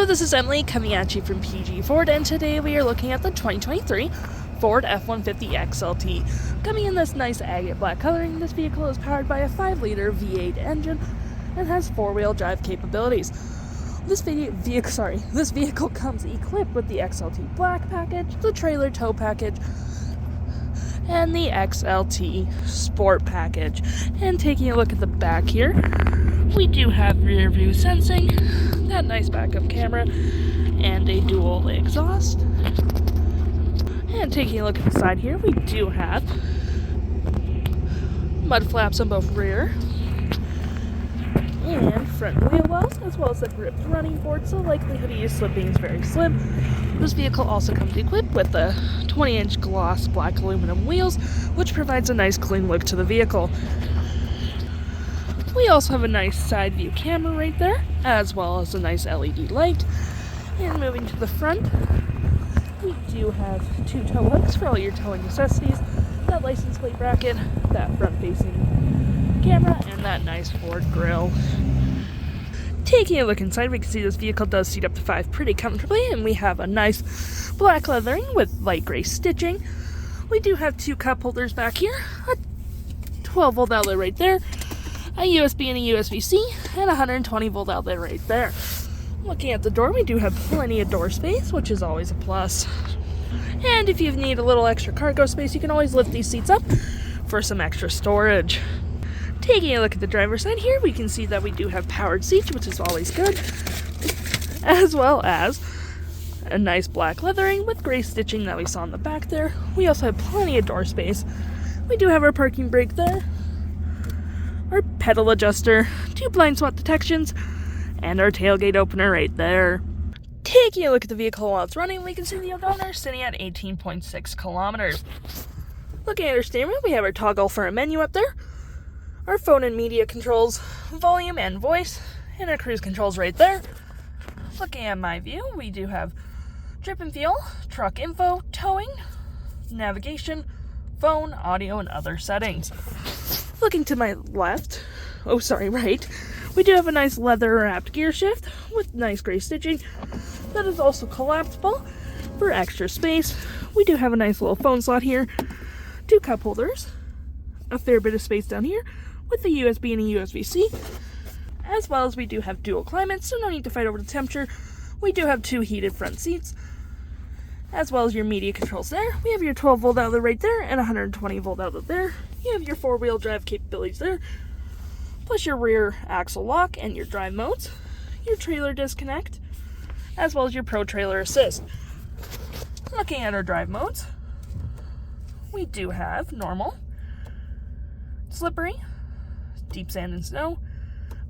this is Emily coming at you from PG Ford, and today we are looking at the 2023 Ford F-150 XLT. Coming in this nice agate black coloring, this vehicle is powered by a 5-liter V8 engine and has 4-wheel drive capabilities. This vehicle comes equipped with the XLT Black package, the trailer tow package, and the XLT Sport package. And taking a look at the back here, we do have rear view sensing, that nice backup camera, and a dual exhaust. And taking a look at the side here, we do have mud flaps on both rear and front wheel wells, as well as the gripped running board, so likelihood of you slipping is very slim. This vehicle also comes equipped with the 20-inch gloss black aluminum wheels, which provides a nice clean look to the vehicle. We also have a nice side view camera right there, as well as a nice LED light. And moving to the front, we do have 2 tow hooks for all your towing necessities, that license plate bracket, that front-facing camera, and that nice Ford grille. Taking a look inside, we can see this vehicle does seat up to 5 pretty comfortably, and we have a nice black leathering with light gray stitching. We do have 2 cup holders back here, a 12-volt outlet right there, a USB and a USB-C, and a 120-volt outlet right there. Looking at the door, we do have plenty of door space, which is always a plus. And if you need a little extra cargo space, you can always lift these seats up for some extra storage. Taking a look at the driver's side here, we can see that we do have powered seats, which is always good, as well as a nice black leathering with gray stitching that we saw in the back there. We also have plenty of door space. We do have our parking brake there, our pedal adjuster, 2 blind spot detections, and our tailgate opener right there. Taking a look at the vehicle while it's running, we can see the odometer sitting at 18.6 kilometers. Looking at our steering wheel, we have our toggle for a menu up there, our phone and media controls, volume and voice, and our cruise controls right there. Looking at my view, we do have trip and fuel, truck info, towing, navigation, phone, audio, and other settings. Looking to my right, we do have a nice leather-wrapped gear shift with nice gray stitching that is also collapsible for extra space. We do have a nice little phone slot here, 2 cup holders, a fair bit of space down here with a USB and a USB-C, as well as we do have dual climates, so no need to fight over the temperature. We do have 2 heated front seats, as well as your media controls there. We have your 12-volt outlet right there and a 120-volt outlet there. You have your 4-wheel drive capabilities there, plus your rear axle lock and your drive modes, your trailer disconnect, as well as your Pro Trailer Assist. Looking at our drive modes, we do have normal, slippery, deep sand and snow,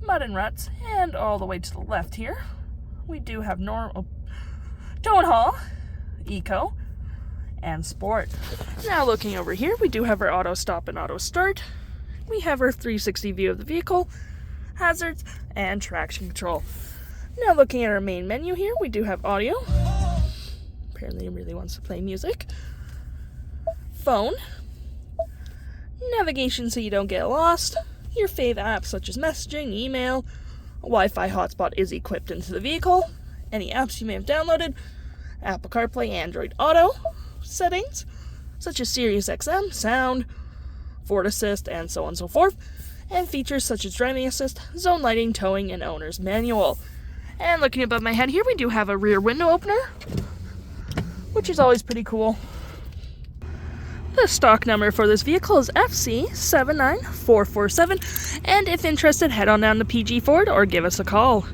mud and ruts, and all the way to the left here, we do have normal, tow and haul, eco, and sport. Now looking over here, we do have our auto stop and auto start. We have our 360 view of the vehicle, hazards, and traction control. Now looking at our main menu here, we do have audio. Apparently it really wants to play music. Phone. Navigation so you don't get lost. Your fave apps such as messaging, email. A Wi-Fi hotspot is equipped into the vehicle. Any apps you may have downloaded. Apple CarPlay, Android Auto settings, such as Sirius XM, sound, Ford Assist, and so on and so forth, and features such as driving assist, zone lighting, towing, and owner's manual. And looking above my head here, we do have a rear window opener, which is always pretty cool. The stock number for this vehicle is FC79447, and if interested, head on down to PG Ford or give us a call.